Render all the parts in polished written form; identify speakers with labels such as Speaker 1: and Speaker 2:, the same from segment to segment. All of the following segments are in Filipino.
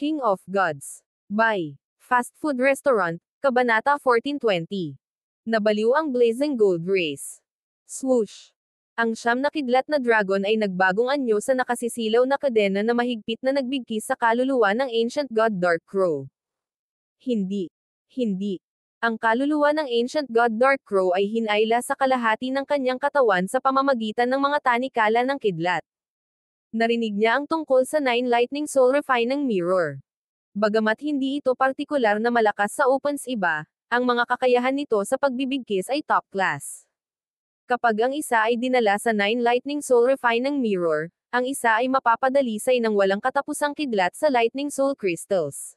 Speaker 1: King of Gods. By Fast Food Restaurant, Kabanata 1420. Nabaliw ang Blazing Gold Race. Swoosh! Ang siyam na kidlat na dragon ay nagbagong anyo sa nakasisilaw na kadena na mahigpit na nagbigkis sa kaluluwa ng Ancient God Dark Crow. Hindi. Ang kaluluwa ng Ancient God Dark Crow ay hinayla sa kalahati ng kanyang katawan sa pamamagitan ng mga tanikala ng kidlat. Narinig niya ang tungkol sa Nine Lightning Soul Refining Mirror. Bagamat hindi ito partikular na malakas sa opens iba, ang mga kakayahan nito sa pagbibigkis ay top class. Kapag ang isa ay dinala sa Nine Lightning Soul Refining Mirror, ang isa ay mapapadalisay ng walang katapusang kidlat sa Lightning Soul Crystals.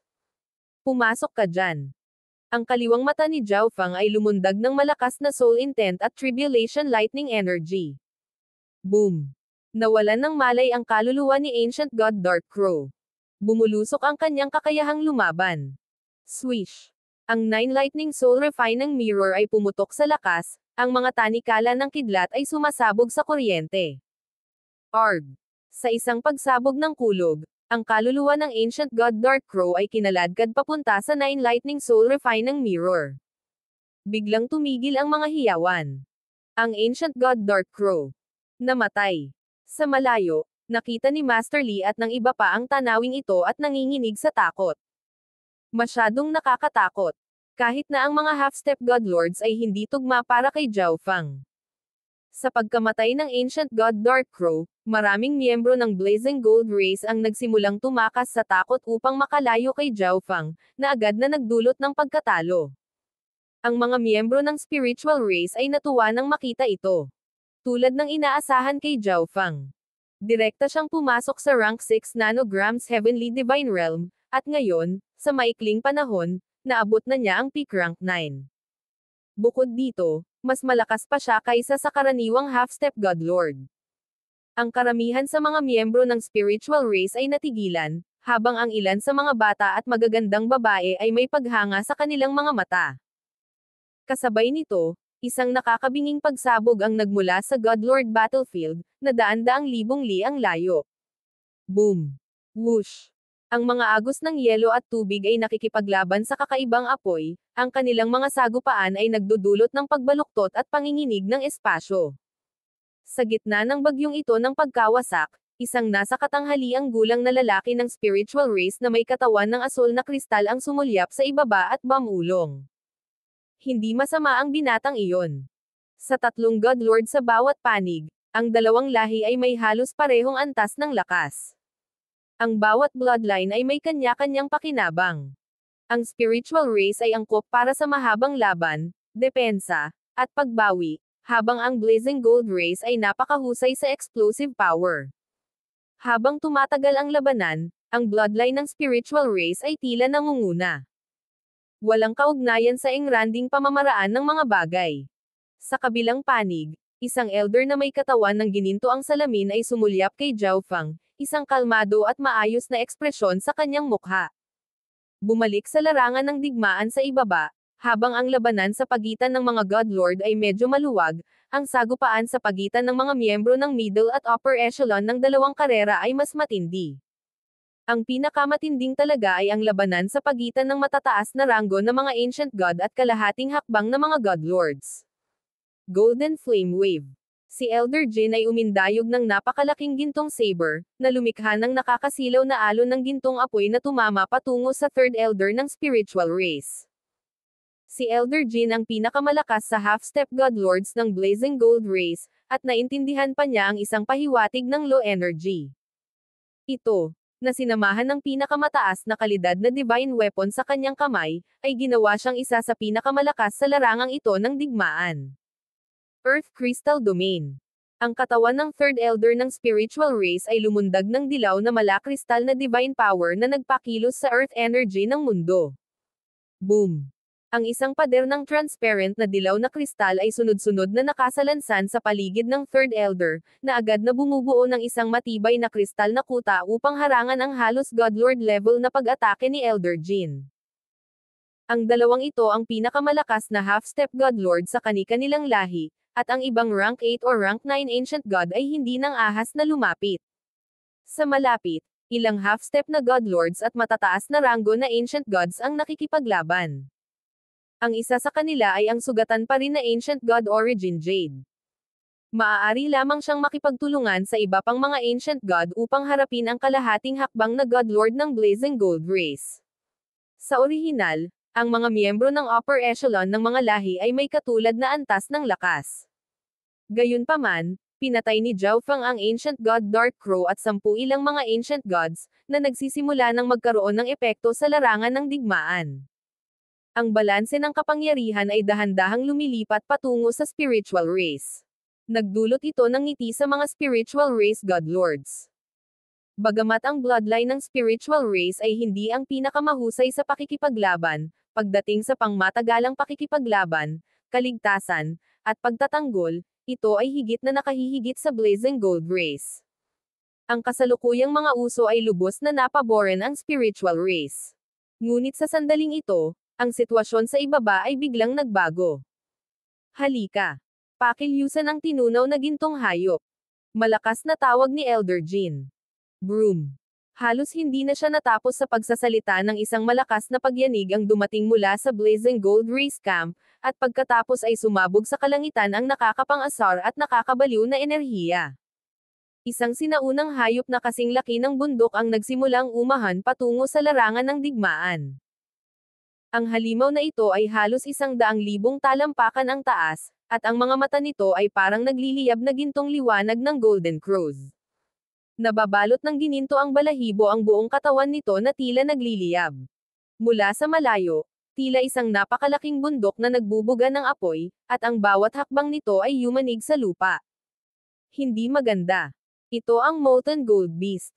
Speaker 1: Pumasok ka dyan. Ang kaliwang mata ni Zhao Fang ay lumundag ng malakas na soul intent at tribulation lightning energy. Boom! Nawalan ng malay ang kaluluwa ni Ancient God Dark Crow. Bumulusok ang kanyang kakayahang lumaban. Swish! Ang Nine Lightning Soul Refining Mirror ay pumutok sa lakas, ang mga tanikala ng kidlat ay sumasabog sa kuryente. Arg! Sa isang pagsabog ng kulog, ang kaluluwa ng Ancient God Dark Crow ay kinaladkad papunta sa Nine Lightning Soul Refining Mirror. Biglang tumigil ang mga hiyawan. Ang Ancient God Dark Crow namatay. Sa malayo, nakita ni Master Li at ng iba pa ang tanawing ito at nanginginig sa takot. Masyadong nakakatakot. Kahit na ang mga half-step Godlords ay hindi tugma para kay Zhao Fang. Sa pagkamatay ng Ancient God Dark Crow, maraming miyembro ng Blazing Gold Race ang nagsimulang tumakas sa takot upang makalayo kay Zhao Fang, na agad na nagdulot ng pagkatalo. Ang mga miyembro ng Spiritual Race ay natuwa nang makita ito. Tulad ng inaasahan kay Zhao Fang. Direkta siyang pumasok sa rank 6 nanograms Heavenly Divine Realm, at ngayon, sa maikling panahon, naabot na niya ang peak rank 9. Bukod dito, mas malakas pa siya kaysa sa karaniwang half-step Godlord. Ang karamihan sa mga miyembro ng Spiritual Race ay natigilan, habang ang ilan sa mga bata at magagandang babae ay may paghanga sa kanilang mga mata. Kasabay nito, isang nakakabinging pagsabog ang nagmula sa Godlord Battlefield, na daan-daang libong li ang layo. Boom! Whoosh! Ang mga agos ng yelo at tubig ay nakikipaglaban sa kakaibang apoy, ang kanilang mga sagupaan ay nagdudulot ng pagbaluktot at panginginig ng espasyo. Sa gitna ng bagyong ito ng pagkawasak, isang nasa katanghaliang gulang na lalaki ng Spiritual Race na may katawan ng asul na kristal ang sumulyap sa ibaba at bamulong. Hindi masama ang binatang iyon. Sa tatlong Godlord sa bawat panig, ang dalawang lahi ay may halos parehong antas ng lakas. Ang bawat bloodline ay may kanya-kanyang pakinabang. Ang Spiritual Race ay angkop para sa mahabang laban, depensa, at pagbawi, habang ang Blazing Gold Race ay napakahusay sa explosive power. Habang tumatagal ang labanan, ang bloodline ng Spiritual Race ay tila nangunguna. Walang kaugnayan sa engranding pamamaraan ng mga bagay. Sa kabilang panig, isang elder na may katawan ng gininto ang salamin ay sumulyap kay Zhao Fang, isang kalmado at maayos na ekspresyon sa kanyang mukha. Bumalik sa larangan ng digmaan sa ibaba, habang ang labanan sa pagitan ng mga Godlord ay medyo maluwag, ang sagupaan sa pagitan ng mga miyembro ng middle at upper echelon ng dalawang karera ay mas matindi. Ang pinakamatinding talaga ay ang labanan sa pagitan ng matataas na ranggo ng mga Ancient God at kalahating hakbang na mga Godlords. Golden Flame Wave. Si Elder Jin ay umindayog ng napakalaking gintong saber, na lumikha ng nakakasilaw na alon ng gintong apoy na tumama patungo sa Third Elder ng Spiritual Race. Si Elder Jin ang pinakamalakas sa half-step Godlords ng Blazing Gold Race, at naintindihan pa niya ang isang pahiwatig ng low energy. Ito, na sinamahan ng pinakamataas na kalidad na divine weapon sa kanyang kamay, ay ginawa siyang isa sa pinakamalakas sa larangang ito ng digmaan. Earth Crystal Domain. Ang katawan ng Third Elder ng Spiritual Race ay lumundag ng dilaw na malakristal na divine power na nagpakilos sa earth energy ng mundo. Boom! Ang isang pader ng transparent na dilaw na kristal ay sunod-sunod na nakasalansan sa paligid ng Third Elder, na agad na bumubuo ng isang matibay na kristal na kuta upang harangan ang halos Godlord level na pag-atake ni Elder Jin. Ang dalawang ito ang pinakamalakas na half-step Godlord sa kani-kanilang lahi, at ang ibang rank 8 o rank 9 Ancient God ay hindi nang ahas na lumapit. Sa malapit, Ilang half-step na godlords at matataas na ranggo na ancient gods ang nakikipaglaban. Ang isa sa kanila ay ang sugatan pa rin na Ancient God Origin Jade. Maaari lamang siyang makipagtulungan sa iba pang mga Ancient God upang harapin ang kalahating hakbang na Godlord ng Blazing Gold Race. Sa orihinal, ang mga miyembro ng upper echelon ng mga lahi ay may katulad na antas ng lakas. Gayunpaman, pinatay ni Zhao Feng ang Ancient God Dark Crow at 10 ilang mga Ancient Gods, na nagsisimula ng magkaroon ng epekto sa larangan ng digmaan. Ang balanse ng kapangyarihan ay dahan-dahang lumilipat patungo sa spiritual race. Nagdulot ito ng ngiti sa mga spiritual race godlords. Bagamat ang bloodline ng spiritual race ay hindi ang pinakamahusay sa pakikipaglaban, pagdating sa pangmatagalang pakikipaglaban, kaligtasan, at pagtatanggol, ito ay higit na nakahihigit sa Blazing Gold Race. Ang kasalukuyang mga uso ay lubos na napaboran ang spiritual race. Ngunit sa sandaling ito, ang sitwasyon sa ibaba ay biglang nagbago. Halika. Pakilyusan ang tinunaw na gintong hayop. Malakas na tawag ni Elder Jin. Broom. Halos hindi na siya natapos sa pagsasalita ng isang malakas na pagyanig ang dumating mula sa Blazing Gold Race Camp, at pagkatapos ay sumabog sa kalangitan ang nakakapang-asar at nakakabaliw na enerhiya. Isang sinaunang hayop na kasing laki ng bundok ang nagsimulang umahan patungo sa larangan ng digmaan. Ang halimaw na ito ay halos 100,000 talampakan ang taas, at ang mga mata nito ay parang nagliliyab na gintong liwanag ng Golden Crows. Nababalot ng gininto ang balahibo ang buong katawan nito na tila nagliliyab. Mula sa malayo, tila isang napakalaking bundok na nagbubuga ng apoy, at ang bawat hakbang nito ay yumanig sa lupa. Hindi maganda. Ito ang Molten Gold Beast.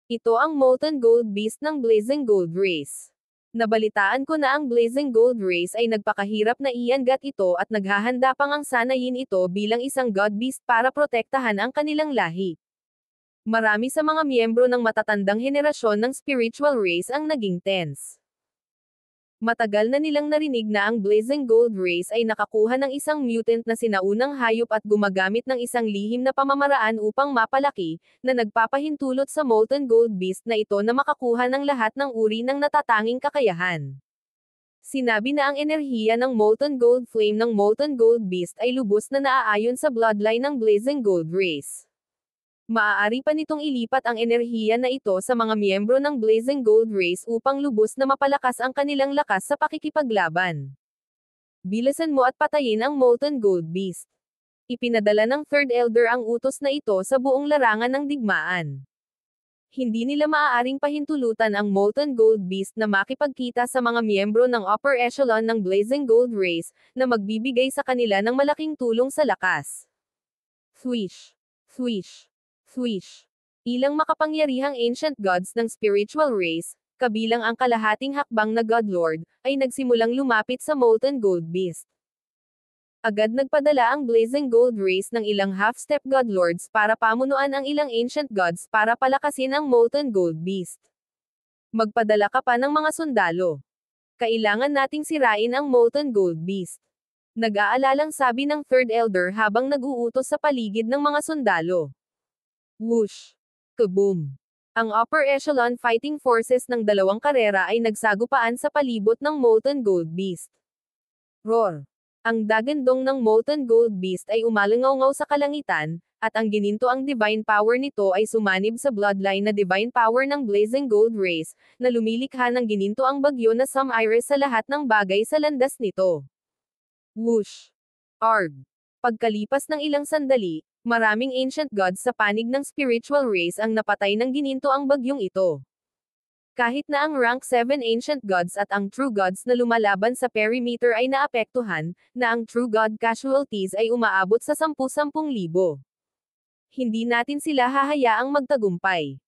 Speaker 1: Ito ang Molten Gold Beast ng Blazing Gold Race. Nabalitaan ko na ang Blazing Gold Race ay nagpakahirap na iangat ito at naghahanda pang ang sanayin ito bilang isang God Beast para protektahan ang kanilang lahi. Marami sa mga miyembro ng matatandang henerasyon ng spiritual race ang naging tense. Matagal na nilang narinig na ang Blazing Gold Race ay nakakuha ng isang mutant na sinaunang hayop at gumagamit ng isang lihim na pamamaraan upang mapalaki, na nagpapahintulot sa Molten Gold Beast na ito na makakuha ng lahat ng uri ng natatanging kakayahan. Sinabi na ang enerhiya ng Molten Gold Flame ng Molten Gold Beast ay lubos na naaayon sa bloodline ng Blazing Gold Race. Maaari pa nitong ilipat ang enerhiya na ito sa mga miyembro ng Blazing Gold Race upang lubos na mapalakas ang kanilang lakas sa pakikipaglaban. Bilisan mo at patayin ang Molten Gold Beast. Ipinadala ng Third Elder ang utos na ito sa buong larangan ng digmaan. Hindi nila maaaring pahintulutan ang Molten Gold Beast na makipagkita sa mga miyembro ng upper echelon ng Blazing Gold Race, na magbibigay sa kanila ng malaking tulong sa lakas. Swish. Swish. Swish. Ilang makapangyarihang ancient gods ng spiritual race, kabilang ang kalahating hakbang na Godlord, ay nagsimulang lumapit sa Molten Gold Beast. Agad nagpadala ang Blazing Gold Race ng ilang half-step Godlords para pamunuan ang ilang ancient gods para palakasin ang Molten Gold Beast. Magpadala ka pa ng mga sundalo. Kailangan nating sirain ang Molten Gold Beast. Nag-aalalang sabi ng Third Elder habang nag-uutos sa paligid ng mga sundalo. Whoosh! Kaboom! Ang upper echelon fighting forces ng dalawang karera ay nagsagupaan sa palibot ng Molten Gold Beast. Roar! Ang dagandong ng Molten Gold Beast ay umalangaw sa kalangitan, at ang gininto ang divine power nito ay sumanib sa bloodline na divine power ng Blazing Gold Race, na lumilikha ng gininto ang bagyo na sum-iris sa lahat ng bagay sa landas nito. Whoosh! Arg! Pagkalipas ng ilang sandali, maraming ancient gods sa panig ng spiritual race ang napatay ng gininto ang bagyong ito. Kahit na ang rank 7 ancient gods at ang true gods na lumalaban sa perimeter ay naapektuhan, na ang true god casualties ay umaabot sa 10,000. Hindi natin sila hahayaang magtagumpay.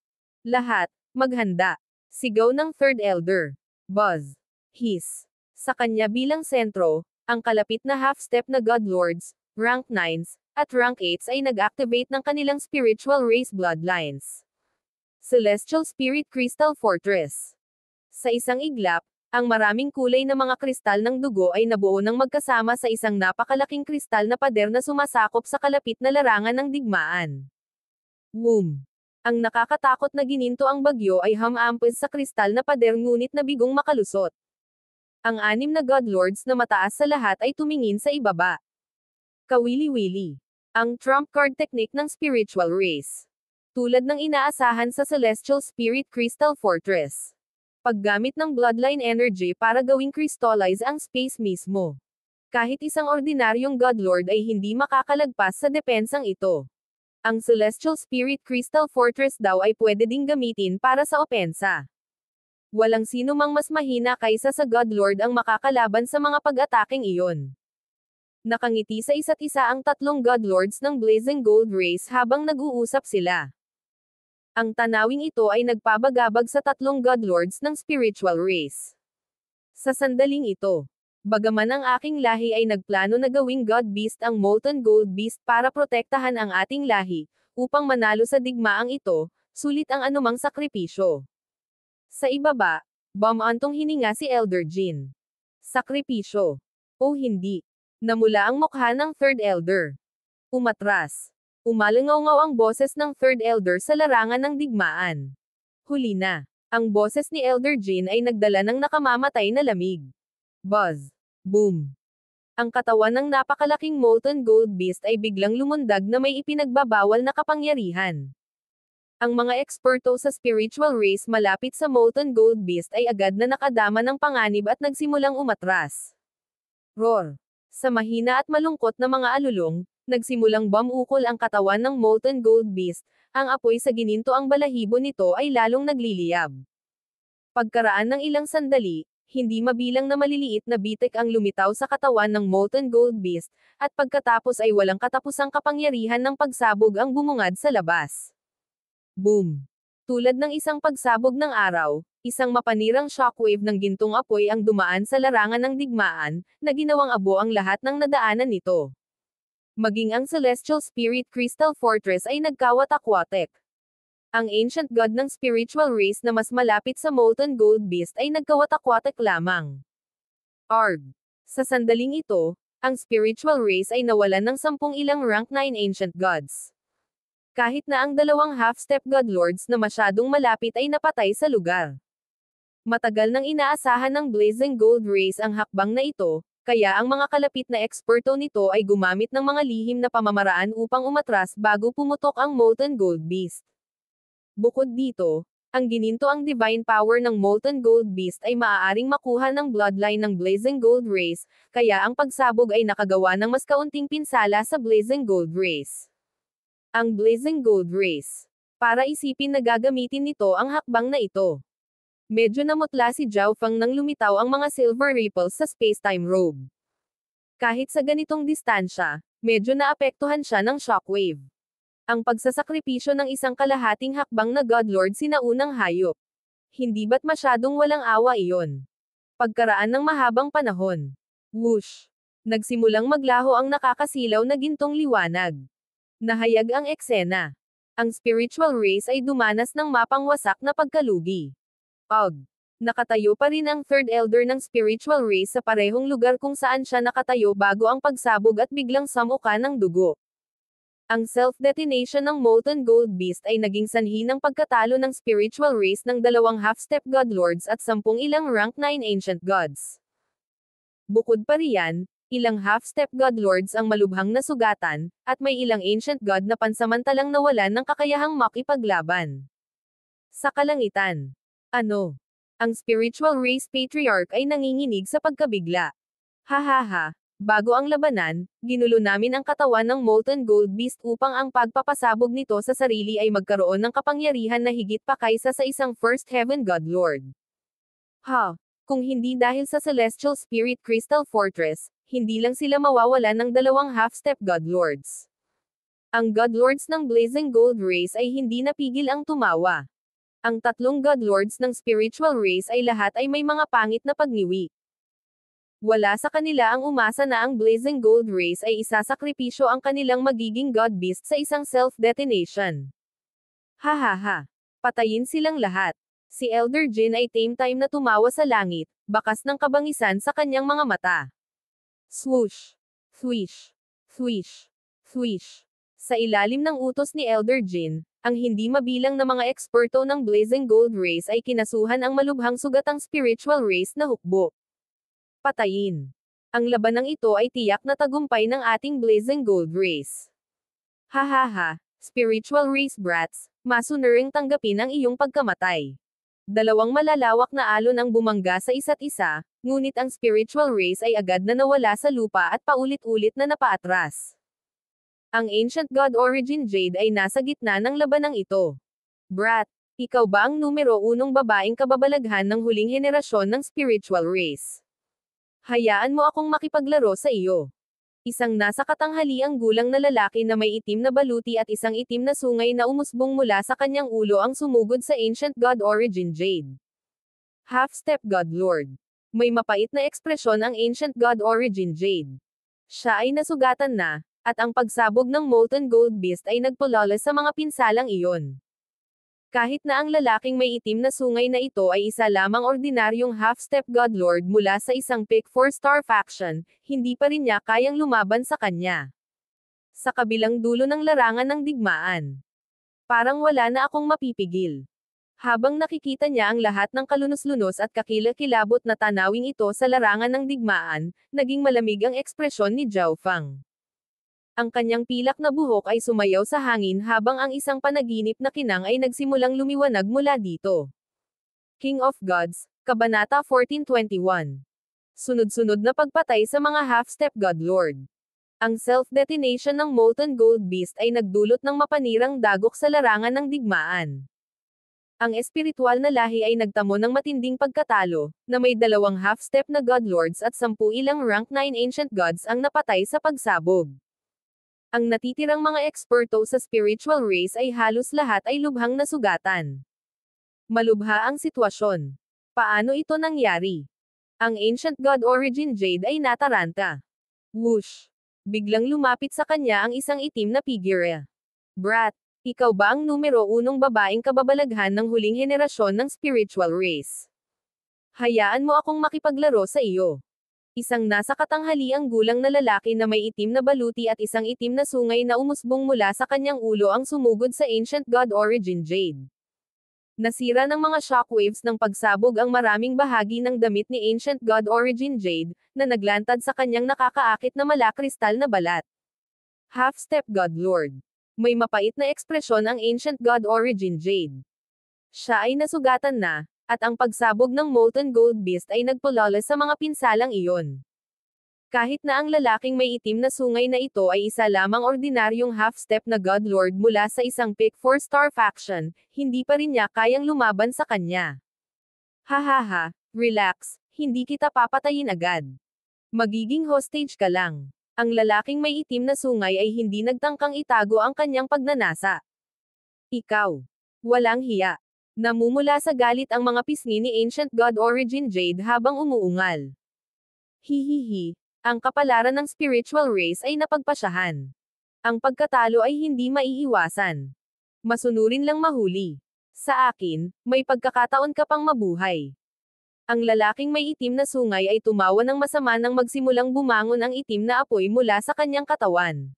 Speaker 1: Lahat, maghanda. Sigaw ng Third Elder. Buzz. Hiss. Sa kanya bilang sentro, ang kalapit na half-step na godlords, rank 9s, at rank 8s ay nag-activate ng kanilang spiritual race bloodlines. Celestial Spirit Crystal Fortress. Sa isang iglap, ang maraming kulay na mga kristal ng dugo ay nabuo ng magkasama sa isang napakalaking kristal na pader na sumasakop sa kalapit na larangan ng digmaan. Boom! Ang nakakatakot na gininto ang bagyo ay hamampes sa kristal na pader ngunit nabigong makalusot. Ang 6 na Godlords na mataas sa lahat ay tumingin sa ibaba. Kawili-wili. Ang trump card technique ng spiritual race. Tulad ng inaasahan sa Celestial Spirit Crystal Fortress. Paggamit ng bloodline energy para gawing crystallize ang space mismo. Kahit isang ordinaryong Godlord ay hindi makakalagpas sa depensang ito. Ang Celestial Spirit Crystal Fortress daw ay pwede ding gamitin para sa opensa. Walang sino mang mas mahina kaysa sa Godlord ang makakalaban sa mga pag-ataking iyon. Nakangiti sa isa't isa ang 3 Godlords ng Blazing Gold Race habang nag-uusap sila. Ang tanawing ito ay nagpabagabag sa 3 Godlords ng Spiritual Race. Sa sandaling ito, bagaman ang aking lahi ay nagplano na gawing God Beast ang Molten Gold Beast para protektahan ang ating lahi, upang manalo sa digmaang ito, sulit ang anumang sakripisyo. Sa ibaba, bumantong hininga si Elder Jin. Sakripisyo. O hindi. Namula ang mukha ng Third Elder. Umatras. Umalangaw-ngaw ang boses ng Third Elder sa larangan ng digmaan. Huli na. Ang boses ni Elder Jin ay nagdala ng nakamamatay na lamig. Buzz. Boom. Ang katawan ng napakalaking Molten Gold Beast ay biglang lumundag na may ipinagbabawal na kapangyarihan. Ang mga eksperto sa spiritual race malapit sa Molten Gold Beast ay agad na nakadama ng panganib at nagsimulang umatras. Roar. Sa mahina at malungkot na mga alulong, nagsimulang bumukol ang katawan ng Molten Gold Beast, ang apoy sa gininto ang balahibo nito ay lalong nagliliyab. Pagkaraan ng ilang sandali, hindi mabilang na maliliit na bitek ang lumitaw sa katawan ng Molten Gold Beast, at pagkatapos ay walang katapusang kapangyarihan ng pagsabog ang bumungad sa labas. Boom! Tulad ng isang pagsabog ng araw, isang mapanirang shockwave ng gintong apoy ang dumaan sa larangan ng digmaan, na ginawang abo ang lahat ng nadaanan nito. Maging ang Celestial Spirit Crystal Fortress ay nagkawatak-watek. Ang ancient god ng spiritual race na mas malapit sa Molten Gold Beast ay nagkawatak-watak lamang. Arg! Sa sandaling ito, ang spiritual race ay nawalan ng 10 ilang rank 9 ancient gods. Kahit na ang 2 half-step godlords na masyadong malapit ay napatay sa lugar. Matagal nang inaasahan ng Blazing Gold Race ang hakbang na ito, kaya ang mga kalapit na eksperto nito ay gumamit ng mga lihim na pamamaraan upang umatras bago pumutok ang Molten Gold Beast. Bukod dito, ang gininto ang divine power ng Molten Gold Beast ay maaaring makuha ng bloodline ng Blazing Gold Race, kaya ang pagsabog ay nakagawa ng mas kaunting pinsala sa Blazing Gold Race. Ang Blazing Gold Race. Para isipin na gagamitin nito ang hakbang na ito. Medyo namutla si Zhao Feng nang lumitaw ang mga silver ripples sa space-time robe. Kahit sa ganitong distansya, medyo naapektuhan siya ng shockwave. Ang pagsasakripisyo ng isang kalahating hakbang na Godlord sinaunang hayop. Hindi ba't masyadong walang awa iyon? Pagkaraan ng mahabang panahon. Whoosh! Nagsimulang maglaho ang nakakasilaw na gintong liwanag. Nahayag ang eksena. Ang spiritual race ay dumanas ng mapangwasak na pagkalugi. Ugh! Nakatayo pa rin ang Third Elder ng spiritual race sa parehong lugar kung saan siya nakatayo bago ang pagsabog at biglang samuka ng dugo. Ang self-detonation ng Molten Gold Beast ay naging sanhi ng pagkatalo ng spiritual race ng 2 half-step godlords at 10 ilang rank 9 ancient gods. Bukod pa riyan, ilang half-step godlords ang malubhang nasugatan, at may ilang ancient god na pansamantalang nawalan ng kakayahang makipaglaban. Sa kalangitan. Ano? Ang spiritual race patriarch ay nanginginig sa pagkabigla. Hahaha. Bago ang labanan, ginulo namin ang katawan ng Molten Gold Beast upang ang pagpapasabog nito sa sarili ay magkaroon ng kapangyarihan na higit pa kaysa sa isang First Heaven Godlord. Ha! Kung hindi dahil sa Celestial Spirit Crystal Fortress, hindi lang sila mawawalan ng 2 half-step Godlords. Ang Godlords ng Blazing Gold Race ay hindi napigil ang tumawa. Ang 3 Godlords ng Spiritual Race ay lahat ay may mga pangit na pagniwi. Wala sa kanila ang umasa na ang Blazing Gold Race ay isasakripisyo ang kanilang magiging God Beast sa isang self-detonation. Hahaha. Patayin silang lahat. Si Elder Jin ay time na tumawa sa langit, bakas ng kabangisan sa kanyang mga mata. Swoosh! Swish! Swish! Swish! Sa ilalim ng utos ni Elder Jin, Ang hindi mabilang na mga eksperto ng Blazing Gold Race ay kinasuhan ang malubhang sugatang spiritual race na hukbo. Patayin. Ang labanang ito ay tiyak na tagumpay ng ating Blazing Gold Race. Hahaha, spiritual race brats, masunuring tanggapin ang iyong pagkamatay. Dalawang malalawak na alon ang bumangga sa isa't isa, ngunit ang spiritual race ay agad na nawala sa lupa at paulit-ulit na napaatras. Ang Ancient God Origin Jade ay nasa gitna ng labanang ito. Brat, ikaw ba ang numero 1 babaeng kababalaghan ng huling henerasyon ng spiritual race? Hayaan mo akong makipaglaro sa iyo. Isang nasa katanghaliang gulang na lalaki na may itim na baluti at isang itim na sungay na umusbong mula sa kanyang ulo ang sumugod sa Ancient God Origin Jade. Half-step God Lord. May mapait na ekspresyon ang Ancient God Origin Jade. Siya ay nasugatan na, at ang pagsabog ng Molten Gold Beast ay nagpulala sa mga pinsalang iyon. Kahit na ang lalaking may itim na sungay na ito ay isa lamang ordinaryong half-step godlord mula sa isang Pick 4-star faction, hindi pa rin niya kayang lumaban sa kanya. Sa kabilang dulo ng larangan ng digmaan. Parang wala na akong mapipigil. Habang nakikita niya ang lahat ng kalunos-lunos at kakilakilabot na tanawing ito sa larangan ng digmaan, naging malamig ang ekspresyon ni Zhao Fang. Ang kanyang pilak na buhok ay sumayaw sa hangin habang ang isang panaginip na kinang ay nagsimulang lumiwanag mula dito. King of Gods, Kabanata 1421. Sunod-sunod na pagpatay sa mga half-step godlord. Ang self-detonation ng Molten Gold Beast ay nagdulot ng mapanirang dagok sa larangan ng digmaan. Ang espiritual na lahi ay nagtamo ng matinding pagkatalo, na may 2 half-step na godlords at 10 ilang rank 9 ancient gods ang napatay sa pagsabog. Ang natitirang mga eksperto sa spiritual race ay halos lahat ay lubhang nasugatan. Malubha ang sitwasyon. Paano ito nangyari? Ang Ancient God Origin Jade ay nataranta. Whoosh! Biglang lumapit sa kanya ang isang itim na figure. Brat, ikaw ba ang numero 1 babaeng kababalaghan ng huling henerasyon ng spiritual race? Hayaan mo akong makipaglaro sa iyo. Isang nasa katanghaliang gulang na lalaki na may itim na baluti at isang itim na sungay na umusbong mula sa kanyang ulo ang sumugod sa Ancient God Origin Jade. Nasira ng mga shockwaves ng pagsabog ang maraming bahagi ng damit ni Ancient God Origin Jade, na naglantad sa kanyang nakakaakit na malakristal na balat. Half-step God Lord. May mapait na ekspresyon ang Ancient God Origin Jade. Siya ay nasugatan na, at ang pagsabog ng Molten Gold Beast ay nagpulala sa mga pinsalang iyon. Kahit na ang lalaking may itim na sungay na ito ay isa lamang ordinaryong half-step na godlord mula sa isang Pick 4-star faction, hindi pa rin niya kayang lumaban sa kanya. Hahaha, relax, hindi kita papatayin agad. Magiging hostage ka lang. Ang lalaking may itim na sungay ay hindi nagtangkang itago ang kanyang pagnanasa. Ikaw. Walang hiya. Namumula sa galit ang mga pisngi ni Ancient God Origin Jade habang umuungal. Hihihi. Ang kapalaran ng spiritual race ay napagpasyahan. Ang pagkatalo ay hindi maiiwasan. Masunurin lang mahuli. Sa akin, may pagkakataon ka pang mabuhay. Ang lalaking may itim na sungay ay tumawa ng masama nang magsimulang bumangon ang itim na apoy mula sa kanyang katawan.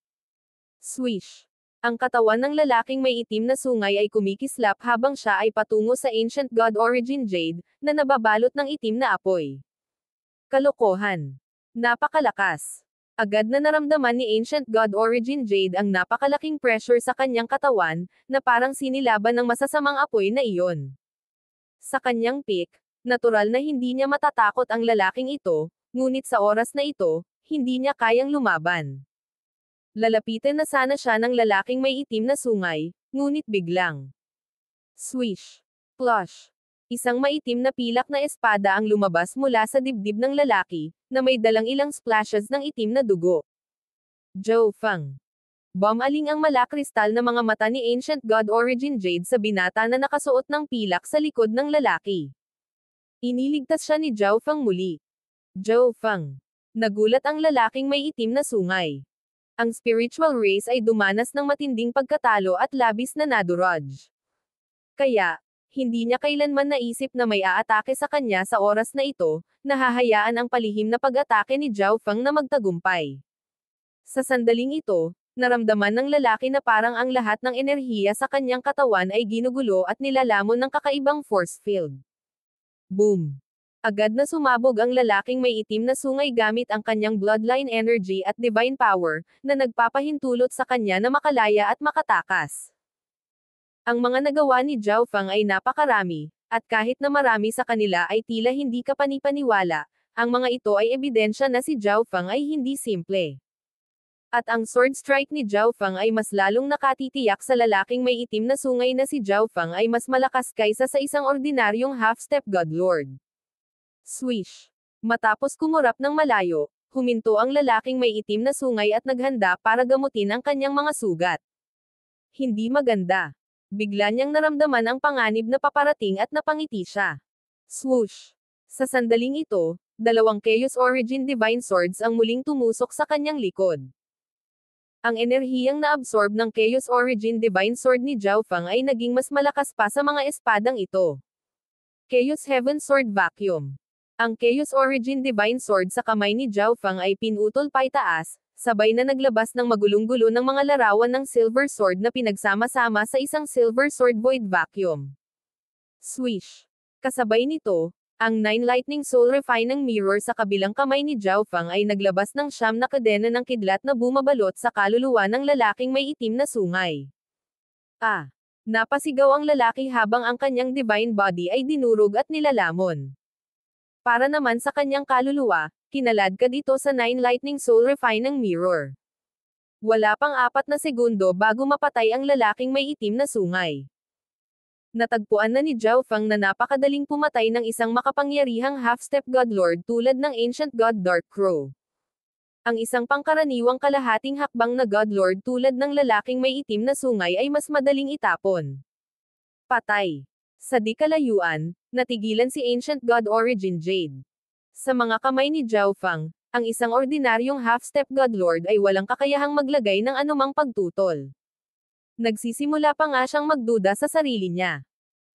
Speaker 1: Swish! Ang katawan ng lalaking may itim na sungay ay kumikislap habang siya ay patungo sa Ancient God Origin Jade, na nababalot ng itim na apoy. Kalokohan. Napakalakas. Agad na naramdaman ni Ancient God Origin Jade ang napakalaking pressure sa kanyang katawan, na parang sinilaban ng masasamang apoy na iyon. Sa kanyang peak, natural na hindi niya matatakot ang lalaking ito, ngunit sa oras na ito, hindi niya kayang lumaban. Lalapitan na sana siya ng lalaking may itim na sungay, ngunit biglang. Swish! Plush! Isang maitim na pilak na espada ang lumabas mula sa dibdib ng lalaki, na may dalang ilang splashes ng itim na dugo. Zhao Fang. Bumaling ang malakristal na mga mata ni Ancient God Origin Jade sa binata na nakasuot ng pilak sa likod ng lalaki. Iniligtas siya ni Zhao Fang muli. Zhao Fang. Nagulat ang lalaking may itim na sungay. Ang spiritual race ay dumanas ng matinding pagkatalo at labis na naduraj. Kaya, hindi niya kailanman naisip na may aatake sa kanya sa oras na ito, nahahayaan ang palihim na pag-atake ni Zhao Fang na magtagumpay. Sa sandaling ito, Naramdaman ng lalaki na parang ang lahat ng enerhiya sa kanyang katawan ay ginugulo at nilalamon ng kakaibang force field. Boom! Agad na sumabog ang lalaking may itim na sungay gamit ang kanyang bloodline energy at divine power, na nagpapahintulot sa kanya na makalaya at makatakas. Ang mga nagawa ni Zhao Feng ay napakarami, at kahit na marami sa kanila ay tila hindi kapanipaniwala, ang mga ito ay ebidensya na si Zhao Feng ay hindi simple. At ang sword strike ni Zhao Feng ay mas lalong nakatitiyak sa lalaking may itim na sungay na si Zhao Feng ay mas malakas kaysa sa isang ordinaryong half-step godlord. Swish! Matapos kumurap ng malayo, huminto ang lalaking may itim na sungay at naghanda para gamutin ang kanyang mga sugat. Hindi maganda. Bigla niyang naramdaman ang panganib na paparating at napangiti siya. Swoosh! Sa sandaling ito, dalawang Chaos Origin Divine Swords ang muling tumusok sa kanyang likod. Ang enerhiyang na-absorb ng Chaos Origin Divine Sword ni Zhao Feng ay naging mas malakas pa sa mga espadang ito. Chaos Heaven Sword Vacuum. Ang Chaos Origin Divine Sword sa kamay ni Zhao Feng ay pinutol paitaas, sabay na naglabas ng magulong-gulo ng mga larawan ng Silver Sword na pinagsama-sama sa isang Silver Sword Void Vacuum. Swish! Kasabay nito, ang 9 Lightning Soul Refining Mirror sa kabilang kamay ni Zhao Feng ay naglabas ng 9 na kadena ng kidlat na bumabalot sa kaluluwa ng lalaking may itim na sungay. Napasigaw ang lalaki habang ang kanyang divine body ay dinurog at nilalamon. Para naman sa kanyang kaluluwa, kinalad ka dito sa 9 Lightning Soul Refining Mirror. Wala pang 4 na segundo bago mapatay ang lalaking may itim na sungay. Natagpuan na ni Zhao Feng na napakadaling pumatay ng isang makapangyarihang half-step godlord tulad ng Ancient God Dark Crow. Ang isang pangkaraniwang kalahating hakbang na godlord tulad ng lalaking may itim na sungay ay mas madaling itapon. Patay. Sa di kalayuan, natigilan si Ancient God Origin Jade. Sa mga kamay ni Zhao Feng, ang isang ordinaryong half-step godlord ay walang kakayahang maglagay ng anumang pagtutol. Nagsisimula pa nga siyang magduda sa sarili niya.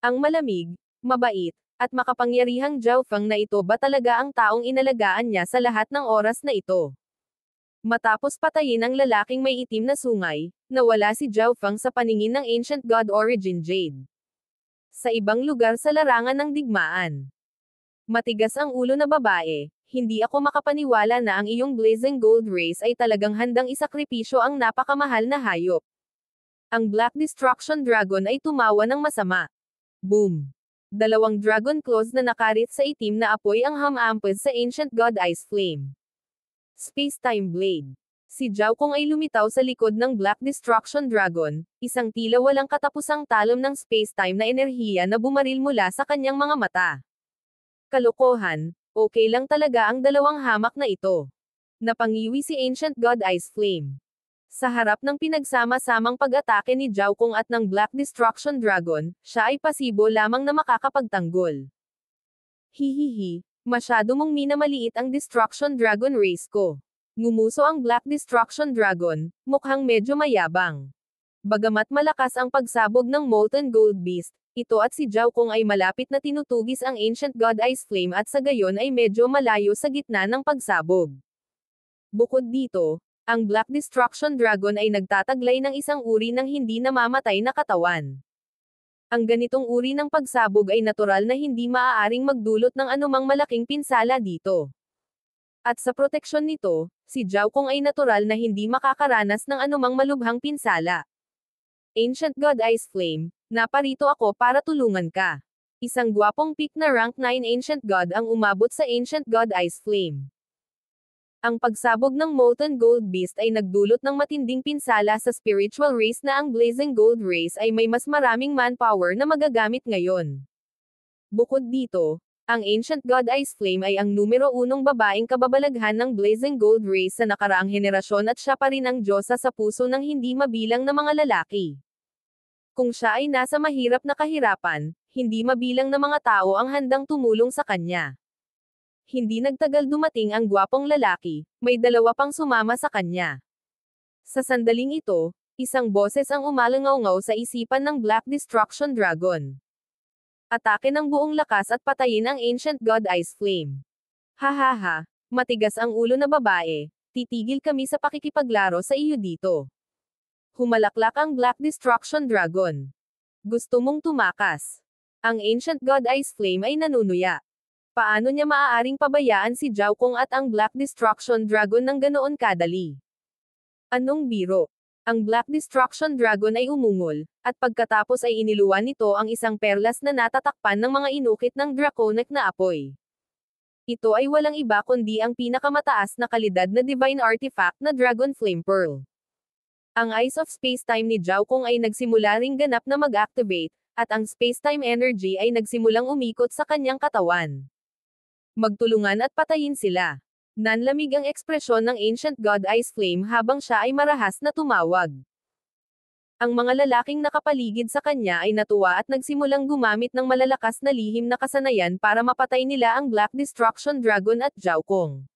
Speaker 1: Ang malamig, mabait, at makapangyarihang Zhao Feng na ito ba talaga ang taong inalagaan niya sa lahat ng oras na ito? Matapos patayin ang lalaking may itim na sungay, nawala si Zhao Feng sa paningin ng Ancient God Origin Jade. Sa ibang lugar sa larangan ng digmaan. Matigas ang ulo na babae, hindi ako makapaniwala na ang iyong Blazing Gold Race ay talagang handang isakripisyo ang napakamahal na hayop. Ang Black Destruction Dragon ay tumawa ng masama. Boom! Dalawang dragon claws na nakarit sa itim na apoy ang hamampes sa Ancient God Ice Flame. Space-Time Blade. Si Zhao Kong ay lumitaw sa likod ng Black Destruction Dragon, isang tila walang katapusang talom ng space-time na enerhiya na bumaril mula sa kanyang mga mata. Kalokohan, okay lang talaga ang dalawang hamak na ito. Napangiwi si Ancient God Ice Flame. Sa harap ng pinagsama-samang pag-atake ni Zhao Kong at ng Black Destruction Dragon, siya ay pasibo lamang na makakapagtanggol. Hihihi, masyado mong minamaliit ang Destruction Dragon race ko. Ngumuso ang Black Destruction Dragon, mukhang medyo mayabang. Bagamat malakas ang pagsabog ng Molten Gold Beast, ito at si Zhao Kong ay malapit na tinutugis ang Ancient God Ice Flame at sa gayon ay medyo malayo sa gitna ng pagsabog. Bukod dito, ang Black Destruction Dragon ay nagtataglay ng isang uri ng hindi namamatay na katawan. Ang ganitong uri ng pagsabog ay natural na hindi maaaring magdulot ng anumang malaking pinsala dito. At sa proteksyon nito, si Zhao Kong ay natural na hindi makakaranas ng anumang malubhang pinsala. Ancient God Ice Flame, naparito ako para tulungan ka. Isang gwapong pick na rank 9 Ancient God ang umabot sa Ancient God Ice Flame. Ang pagsabog ng Molten Gold Beast ay nagdulot ng matinding pinsala sa spiritual race na ang Blazing Gold Race ay may mas maraming manpower na magagamit ngayon. Bukod dito, ang Ancient God Ice Flame ay ang numero 1 babaeng kababalaghan ng Blazing Gold Race sa nakaraang henerasyon at siya pa rin ang diyosa sa puso ng hindi mabilang na mga lalaki. Kung siya ay nasa mahirap na kahirapan, hindi mabilang na mga tao ang handang tumulong sa kanya. Hindi nagtagal dumating ang gwapong lalaki, may dalawa pang sumama sa kanya. Sa sandaling ito, isang boses ang umalangaw-ngaw sa isipan ng Black Destruction Dragon. Atake ng buong lakas at patayin ang Ancient God Ice Flame. Hahaha, matigas ang ulo na babae, titigil kami sa pakikipaglaro sa iyo dito. Humalaklak ang Black Destruction Dragon. Gusto mong tumakas. Ang Ancient God Ice Flame ay nanunuya. Paano niya maaaring pabayaan si Zhao Kong at ang Black Destruction Dragon ng ganoon kadali? Anong biro? Ang Black Destruction Dragon ay umungol, at pagkatapos ay iniluwan nito ang isang perlas na natatakpan ng mga inukit ng draconic na apoy. Ito ay walang iba kundi ang pinakamataas na kalidad na divine artifact na Dragon Flame Pearl. Ang Eyes of Spacetime ni Zhao Kong ay nagsimula ring ganap na mag-activate, at ang spacetime energy ay nagsimulang umikot sa kanyang katawan. Magtulungan at patayin sila. Nanlamig ang ekspresyon ng Ancient God Ice Flame habang siya ay marahas na tumawag. Ang mga lalaking nakapaligid sa kanya ay natuwa at nagsimulang gumamit ng malalakas na lihim na kasanayan para mapatay nila ang Black Destruction Dragon at Zhao Kong.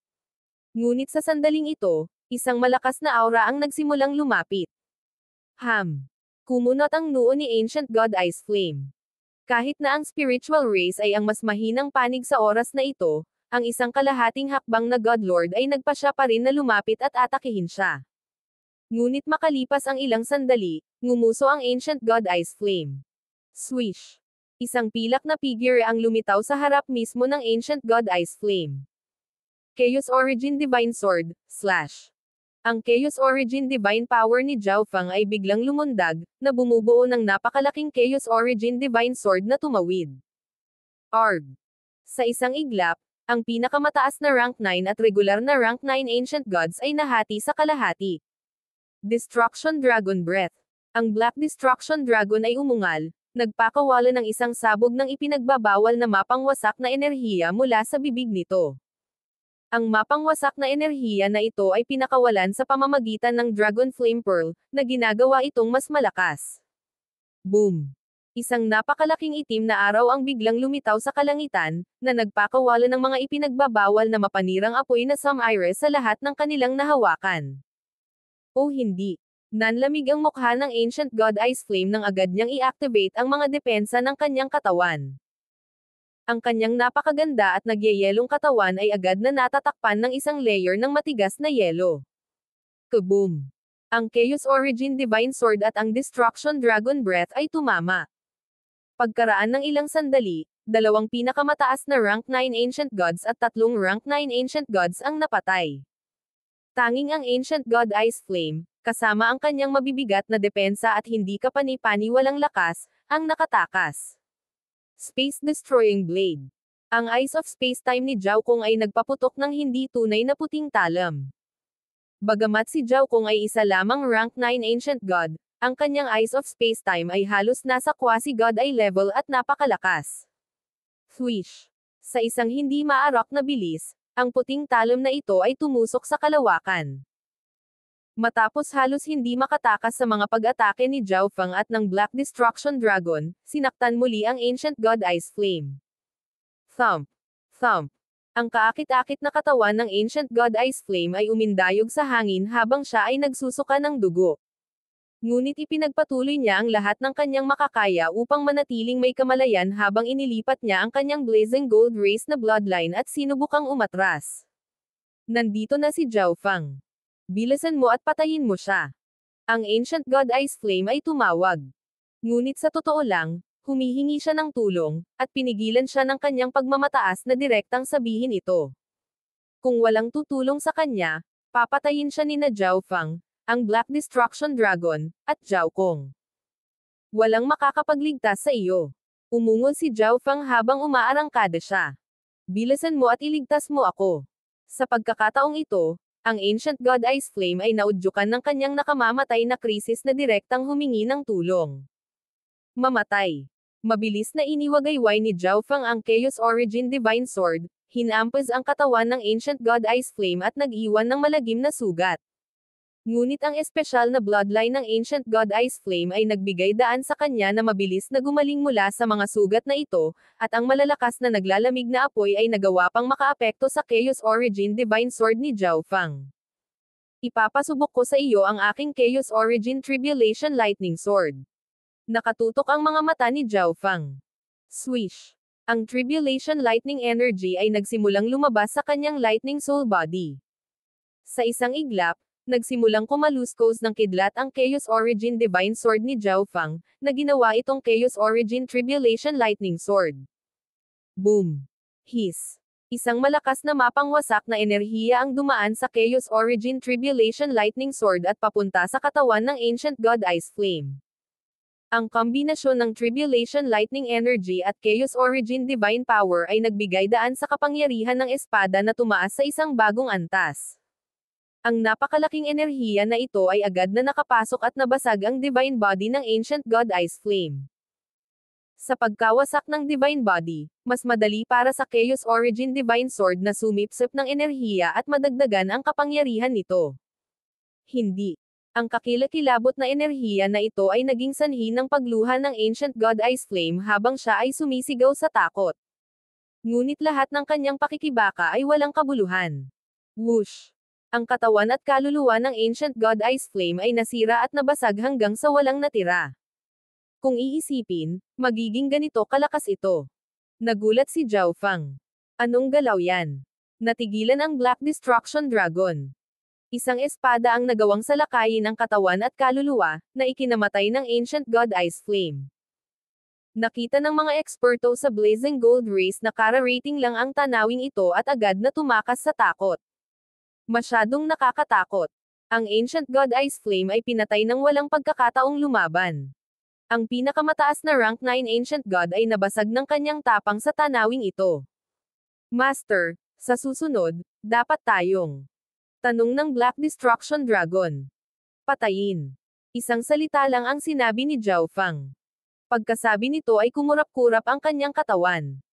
Speaker 1: Ngunit sa sandaling ito, isang malakas na aura ang nagsimulang lumapit. Kumunot ang noo ni Ancient God Ice Flame. Kahit na ang spiritual race ay ang mas mahinang panig sa oras na ito, ang isang kalahating hakbang na God Lord ay nagpasya pa rin na lumapit at atakihin siya. Ngunit makalipas ang ilang sandali, ngumuso ang Ancient God Ice Flame. Swish! Isang pilak na figure ang lumitaw sa harap mismo ng Ancient God Ice Flame. Chaos Origin Divine Sword, / Ang Chaos Origin Divine Power ni Zhao Fang ay biglang lumundag, na bumubuo ng napakalaking Chaos Origin Divine Sword na tumawid. Arg! Sa isang iglap, ang pinakamataas na rank 9 at regular na rank 9 Ancient Gods ay nahati sa kalahati. Destruction Dragon Breath. Ang Black Destruction Dragon ay umungal, nagpakawala ng isang sabog ng ipinagbabawal na mapangwasak na enerhiya mula sa bibig nito. Ang mapangwasak na enerhiya na ito ay pinakawalan sa pamamagitan ng Dragon Flame Pearl, na ginagawa itong mas malakas. Boom! Isang napakalaking itim na araw ang biglang lumitaw sa kalangitan, na nagpakawala ng mga ipinagbabawal na mapanirang apoy na Sum-Iris sa lahat ng kanilang nahawakan. O hindi. Nanlamig ang mukha ng Ancient God Ice Flame nang agad niyang i-activate ang mga depensa ng kanyang katawan. Ang kanyang napakaganda at nagyayelong katawan ay agad na natatakpan ng isang layer ng matigas na yelo. Kaboom! Ang Chaos Origin Divine Sword at ang Destruction Dragon Breath ay tumama. Pagkaraan ng ilang sandali, dalawang pinakamataas na rank 9 Ancient Gods at tatlong rank 9 Ancient Gods ang napatay. Tanging ang Ancient God Ice Flame, kasama ang kanyang mabibigat na depensa at hindi kapani-paniwalang lakas, ang nakatakas. Space-destroying blade. Ang Eyes of Spacetime ni Zhao Kong ay nagpaputok ng hindi tunay na puting talam. Bagamat si Zhao Kong ay isa lamang rank 9 Ancient God, ang kanyang Eyes of Spacetime ay halos nasa quasi-God eye level at napakalakas. Swish! Sa isang hindi maarak na bilis, ang puting talam na ito ay tumusok sa kalawakan. Matapos halos hindi makatakas sa mga pag-atake ni Zhao Fang at ng Black Destruction Dragon, sinaktan muli ang Ancient God Ice Flame. Thump! Thump! Ang kaakit-akit na katawan ng Ancient God Ice Flame ay umindayog sa hangin habang siya ay nagsusuka ng dugo. Ngunit ipinagpatuloy niya ang lahat ng kanyang makakaya upang manatiling may kamalayan habang inilipat niya ang kanyang Blazing Gold Race na bloodline at sinubukang umatras. Nandito na si Zhao Fang. Bilisan mo at patayin mo siya. Ang Ancient God Ice Flame ay tumawag. Ngunit sa totoo lang, humihingi siya ng tulong, at pinigilan siya ng kanyang pagmamataas na direktang sabihin ito. Kung walang tutulong sa kanya, papatayin siya ni na Zhao Fang, ang Black Destruction Dragon, at Zhao Kong. Walang makakapagligtas sa iyo. Umungol si Zhao Fang habang umaarangkada siya. Bilisan mo at iligtas mo ako. Sa pagkakataong ito, ang Ancient God Ice Flame ay naudyukan ng kanyang nakamamatay na krisis na direktang humingi ng tulong. Mamatay. Mabilis na iniwagayway ni Zhao Fang ang Chaos Origin Divine Sword, hinampas ang katawan ng Ancient God Ice Flame at nag-iwan ng malagim na sugat. Ngunit ang espesyal na bloodline ng Ancient God Ice Flame ay nagbigay daan sa kanya na mabilis na gumaling mula sa mga sugat na ito, at ang malalakas na naglalamig na apoy ay nagawa pang makaapekto sa Chaos Origin Divine Sword ni Zhao Fang. Ipapasubok ko sa iyo ang aking Chaos Origin Tribulation Lightning Sword. Nakatutok ang mga mata ni Zhao Fang. Swish! Ang Tribulation Lightning Energy ay nagsimulang lumabas sa kanyang Lightning Soul Body. Sa isang iglap, Nagsimulang kumaluskos ng kidlat ang Chaos Origin Divine Sword ni Zhao Fang, na ginawa itong Chaos Origin Tribulation Lightning Sword. Boom! Hiss! Isang malakas na mapangwasak na enerhiya ang dumaan sa Chaos Origin Tribulation Lightning Sword at papunta sa katawan ng Ancient God Ice Flame. Ang kombinasyon ng Tribulation Lightning Energy at Chaos Origin Divine Power ay nagbigay daan sa kapangyarihan ng espada na tumaas sa isang bagong antas. Ang napakalaking enerhiya na ito ay agad na nakapasok at nabasag ang Divine Body ng Ancient God Ice Flame. Sa pagkawasak ng Divine Body, mas madali para sa Chaos Origin Divine Sword na sumipsip ng enerhiya at madagdagan ang kapangyarihan nito. Hindi. Ang kakilakilabot na enerhiya na ito ay naging sanhi ng pagluha ng Ancient God Ice Flame habang siya ay sumisigaw sa takot. Ngunit lahat ng kanyang pakikibaka ay walang kabuluhan. Whoosh! Ang katawan at kaluluwa ng Ancient God Ice Flame ay nasira at nabasag hanggang sa walang natira. Kung iisipin, magiging ganito kalakas ito. Nagulat si Zhao Fang. Anong galaw yan? Natigilan ang Black Destruction Dragon. Isang espada ang nagawang salakayin ang katawan at kaluluwa, na ikinamatay ng Ancient God Ice Flame. Nakita ng mga eksperto sa Blazing Gold Race na kara-rating lang ang tanawing ito at agad na tumakas sa takot. Masyadong nakakatakot. Ang Ancient God Ice Flame ay pinatay ng walang pagkakataong lumaban. Ang pinakamataas na rank 9 Ancient God ay nabasag ng kanyang tapang sa tanawing ito. Master, sa susunod, dapat tayong tanong ng Black Destruction Dragon. Patayin. Isang salita lang ang sinabi ni Zhao Fang. Pagkasabi nito ay kumurap-kurap ang kanyang katawan.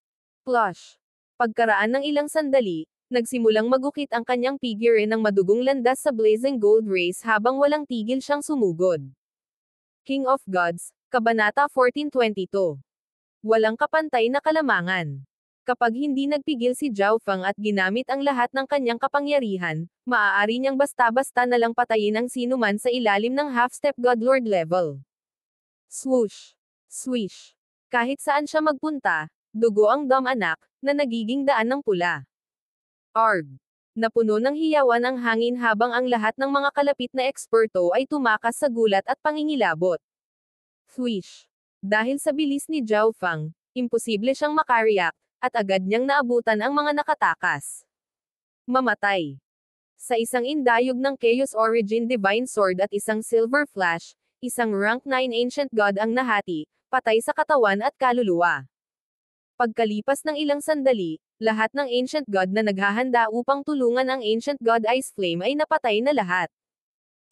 Speaker 1: Plush. Pagkaraan ng ilang sandali, nagsimulang magukit ang kanyang figure ng madugong landas sa Blazing Gold Race habang walang tigil siyang sumugod. King of Gods, Kabanata 1422. Walang kapantay na kalamangan. Kapag hindi nagpigil si Zhao Fang at ginamit ang lahat ng kanyang kapangyarihan, maaari niyang basta-basta na lang patayin ang sinuman sa ilalim ng half-step Godlord level. Swoosh! Swish! Kahit saan siya magpunta, dugo ang Dom anak, na nagiging daan ng pula. Arg! Napuno ng hiyawan ang hangin habang ang lahat ng mga kalapit na eksperto ay tumakas sa gulat at pangingilabot. Swish! Dahil sa bilis ni Zhao Fang, imposible siyang makareact, at agad niyang naabutan ang mga nakatakas. Mamatay. Sa isang indayog ng Chaos Origin Divine Sword at isang Silver Flash, isang rank 9 Ancient God ang nahati, patay sa katawan at kaluluwa. Pagkalipas ng ilang sandali, lahat ng Ancient God na naghahanda upang tulungan ang Ancient God Ice Flame ay napatay na lahat.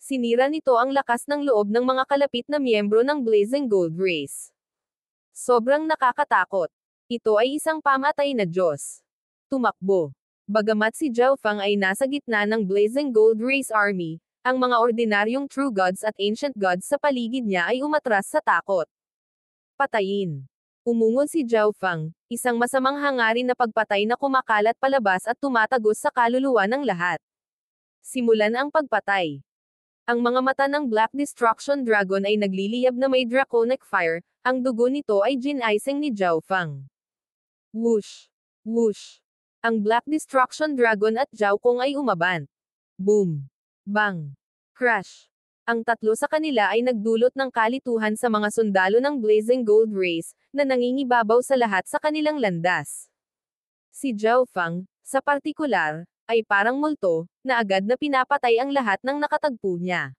Speaker 1: Sinira nito ang lakas ng loob ng mga kalapit na miyembro ng Blazing Gold Race. Sobrang nakakatakot. Ito ay isang pamatay na Diyos. Tumakbo. Bagamat si Zhao Fang ay nasa gitna ng Blazing Gold Race Army, ang mga ordinaryong True Gods at Ancient Gods sa paligid niya ay umatras sa takot. Patayin. Umungol si Zhao Fang, isang masamang hangarin na pagpatay na kumakalat palabas at tumatagos sa kaluluwa ng lahat. Simulan ang pagpatay. Ang mga mata ng Black Destruction Dragon ay nagliliyab na may draconic fire, ang dugo nito ay gin-icing ni Zhao Fang. Whoosh! Whoosh! Ang Black Destruction Dragon at Zhao Kong ay umabant. Boom! Bang! Crash! Ang tatlo sa kanila ay nagdulot ng kalituhan sa mga sundalo ng Blazing Gold Race, na nangingibabaw sa lahat sa kanilang landas. Si Zhao Fang, sa partikular, ay parang multo, na agad na pinapatay ang lahat ng nakatagpo niya.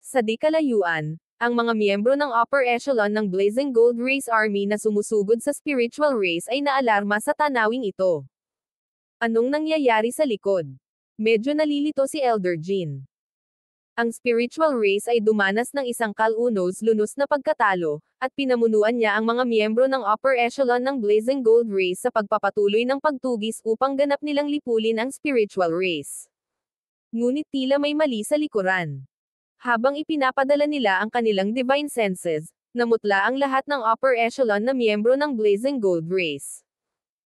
Speaker 1: Sa di kalayuan, ang mga miyembro ng upper echelon ng Blazing Gold Race Army na sumusugod sa spiritual race ay naalarma sa tanawing ito. Anong nangyayari sa likod? Medyo nalilito si Elder Jin. Ang spiritual race ay dumanas ng isang kalunos-lunos na pagkatalo, at pinamunuan niya ang mga miyembro ng upper echelon ng Blazing Gold Race sa pagpapatuloy ng pagtugis upang ganap nilang lipulin ang spiritual race. Ngunit tila may mali sa likuran. Habang ipinapadala nila ang kanilang divine senses, namutla ang lahat ng upper echelon na miyembro ng Blazing Gold Race.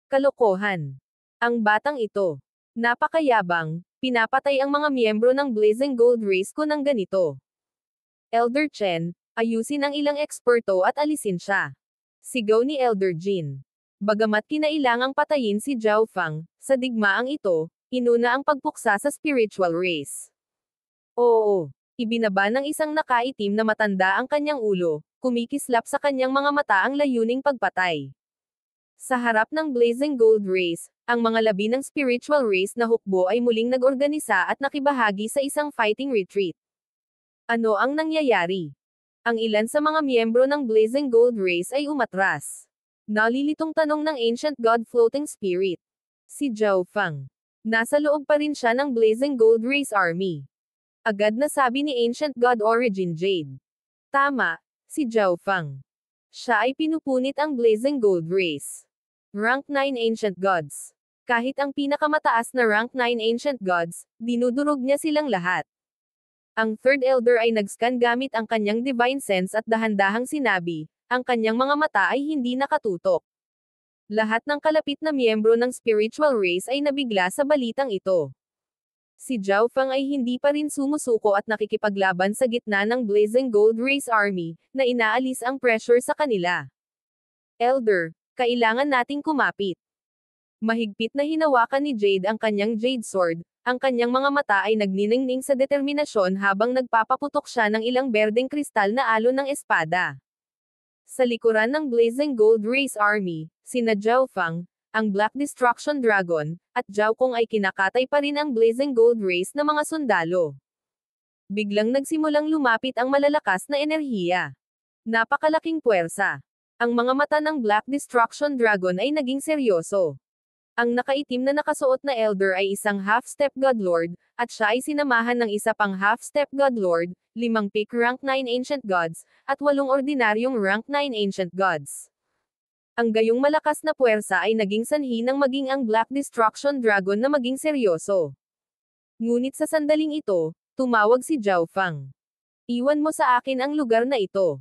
Speaker 1: Kalokohan. Ang batang ito. Napakayabang, pinapatay ang mga miyembro ng Blazing Gold Race ko ng ganito. Elder Chen, ayusin ang ilang eksperto at alisin siya. Sigaw ni Elder Jin. Bagamat kinailangang patayin si Zhao Fang, sa digmaang ito, inuna ang pagpuksa sa spiritual race. Oo. Ibinaba ng isang nakaitim na matanda ang kanyang ulo, kumikislap sa kanyang mga mata ang layuning pagpatay. Sa harap ng Blazing Gold Race, ang mga labi ng spiritual race na hukbo ay muling nag-organisa at nakibahagi sa isang fighting retreat. Ano ang nangyayari? Ang ilan sa mga miyembro ng Blazing Gold Race ay umatras. Nalilitong tanong ng Ancient God Floating Spirit. Si Zhao Fang. Nasa loob pa rin siya ng Blazing Gold Race Army. Agad na sabi ni Ancient God Origin Jade. Tama, si Zhao Fang. Siya ay pinupunit ang Blazing Gold Race. Rank 9 Ancient Gods. Kahit ang pinakamataas na Rank 9 Ancient Gods, dinudurog niya silang lahat. Ang Third Elder ay nag-scan gamit ang kanyang Divine Sense at dahan-dahang sinabi, ang kanyang mga mata ay hindi nakatutok. Lahat ng kalapit na miyembro ng spiritual race ay nabigla sa balitang ito. Si Zhao Fang ay hindi pa rin sumusuko at nakikipaglaban sa gitna ng Blazing Gold Race Army, na inaalis ang pressure sa kanila. Elder, kailangan nating kumapit. Mahigpit na hinawakan ni Jade ang kanyang Jade Sword, ang kanyang mga mata ay nagniningning sa determinasyon habang nagpapaputok siya ng ilang berdeng kristal na alon ng espada. Sa likuran ng Blazing Gold Race Army, sina Zhao Fang, ang Black Destruction Dragon, at Zhao Kong ay kinakatay pa rin ang Blazing Gold Race na mga sundalo. Biglang nagsimulang lumapit ang malalakas na enerhiya. Napakalaking puwersa. Ang mga mata ng Black Destruction Dragon ay naging seryoso. Ang nakaitim na nakasuot na Elder ay isang half-step Godlord, at siya ay sinamahan ng isa pang half-step Godlord, 5 peak rank 9 Ancient Gods, at 8 ordinaryong rank 9 Ancient Gods. Ang gayong malakas na puwersa ay naging sanhi ng maging ang Black Destruction Dragon na maging seryoso. Ngunit sa sandaling ito, tumawag si Zhao Fang. Iwan mo sa akin ang lugar na ito.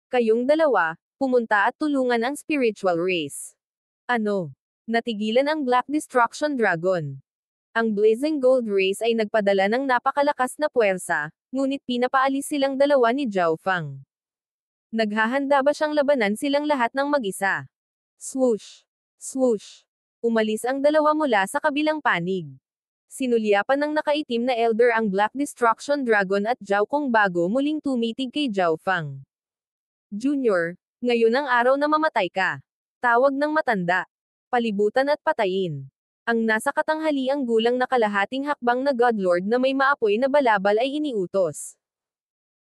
Speaker 1: Kayong dalawa, pumunta at tulungan ang spiritual race. Ano? Natigilan ang Black Destruction Dragon. Ang Blazing Gold Race ay nagpadala ng napakalakas na puwersa, ngunit pinapaalis silang dalawa ni Zhao Fang. Naghahanda ba siyang labanan silang lahat ng mag-isa? Swoosh! Swoosh! Umalis ang dalawa mula sa kabilang panig. Sinulyapan ng nakaitim na Elder ang Black Destruction Dragon at Zhao Kong bago muling tumitig kay Zhao Fang. Junior, ngayon ang araw na mamatay ka. Tawag ng matanda. Palibutan at patayin. Ang nasa katanghaliang gulang na kalahating hakbang na Godlord na may maapoy na balabal ay iniutos.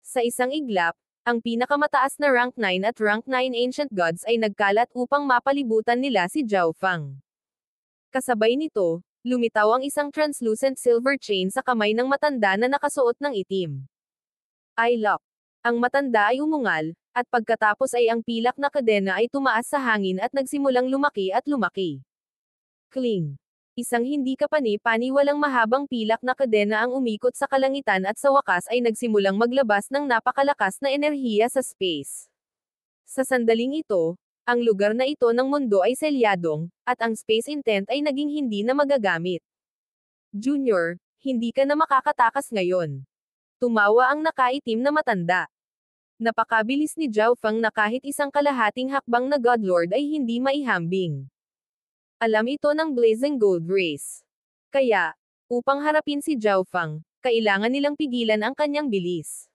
Speaker 1: Sa isang iglap, ang pinakamataas na rank 9 at rank 9 Ancient Gods ay nagkalat upang mapalibutan nila si Zhao Fang. Kasabay nito, lumitaw ang isang translucent silver chain sa kamay ng matanda na nakasuot ng itim. I lock. Ang matanda ay umungal, at pagkatapos ay ang pilak na kadena ay tumaas sa hangin at nagsimulang lumaki at lumaki. Kling. Isang hindi kapani-paniwalang mahabang pilak na kadena ang umikot sa kalangitan at sa wakas ay nagsimulang maglabas ng napakalakas na enerhiya sa space. Sa sandaling ito, ang lugar na ito ng mundo ay selyadong, at ang space intent ay naging hindi na magagamit. Junior, hindi ka na makakatakas ngayon. Tumawa ang nakaitim na matanda. Napakabilis ni Zhao Fang na kahit isang kalahating hakbang na Godlord ay hindi maihambing. Alam ito ng Blazing Gold Race. Kaya, upang harapin si Zhao Fang, kailangan nilang pigilan ang kanyang bilis.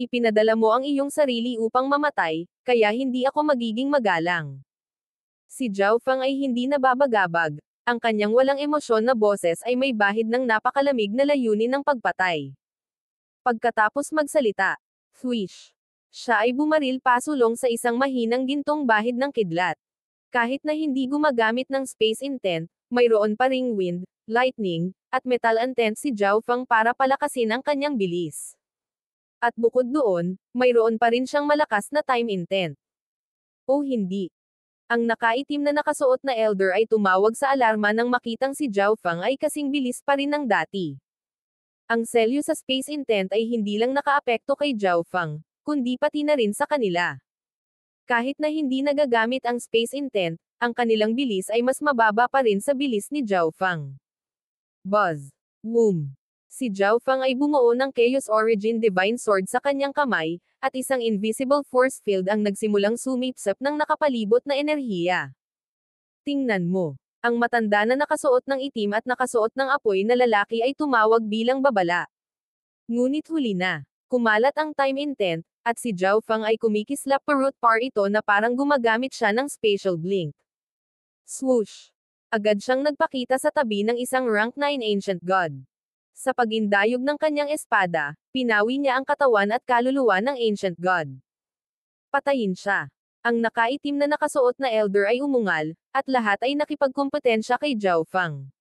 Speaker 1: Ipinadala mo ang iyong sarili upang mamatay, kaya hindi ako magiging magalang. Si Zhao Fang ay hindi nababagabag, ang kanyang walang emosyon na boses ay may bahid ng napakalamig na layunin ng pagpatay. Pagkatapos magsalita, swish, siya ay bumaril pasulong sa isang mahinang gintong bahid ng kidlat. Kahit na hindi gumagamit ng space intent, mayroon pa ring wind, lightning, at metal intent si Zhao Fang para palakasin ang kanyang bilis. At bukod doon, mayroon pa rin siyang malakas na time intent. O hindi. Ang nakaitim na nakasuot na Elder ay tumawag sa alarma nang makitang si Zhao Fang ay kasing bilis pa rin ng dati. Ang selyo sa space intent ay hindi lang nakaapekto kay Zhao Fang, kundi pati na rin sa kanila. Kahit na hindi nagagamit ang space intent, ang kanilang bilis ay mas mababa pa rin sa bilis ni Zhao Fang. Buzz. Boom. Si Zhao Fang ay bumuo ng Chaos Origin Divine Sword sa kanyang kamay, at isang invisible force field ang nagsimulang sumipsip ng nakapalibot na enerhiya. Tingnan mo. Ang matanda na nakasuot ng itim at nakasuot ng apoy na lalaki ay tumawag bilang babala. Ngunit huli na. Kumalat ang time intent, at si Zhao Fang ay kumikislap parut par ito na parang gumagamit siya ng spatial blink. Swoosh! Agad siyang nagpakita sa tabi ng isang rank 9 ancient god. Sa pagindayog ng kanyang espada, pinawi niya ang katawan at kaluluwa ng ancient god. Patayin siya. Ang nakaitim na nakasuot na elder ay umungal, at lahat ay nakipagkompetensya kay Zhao Fang.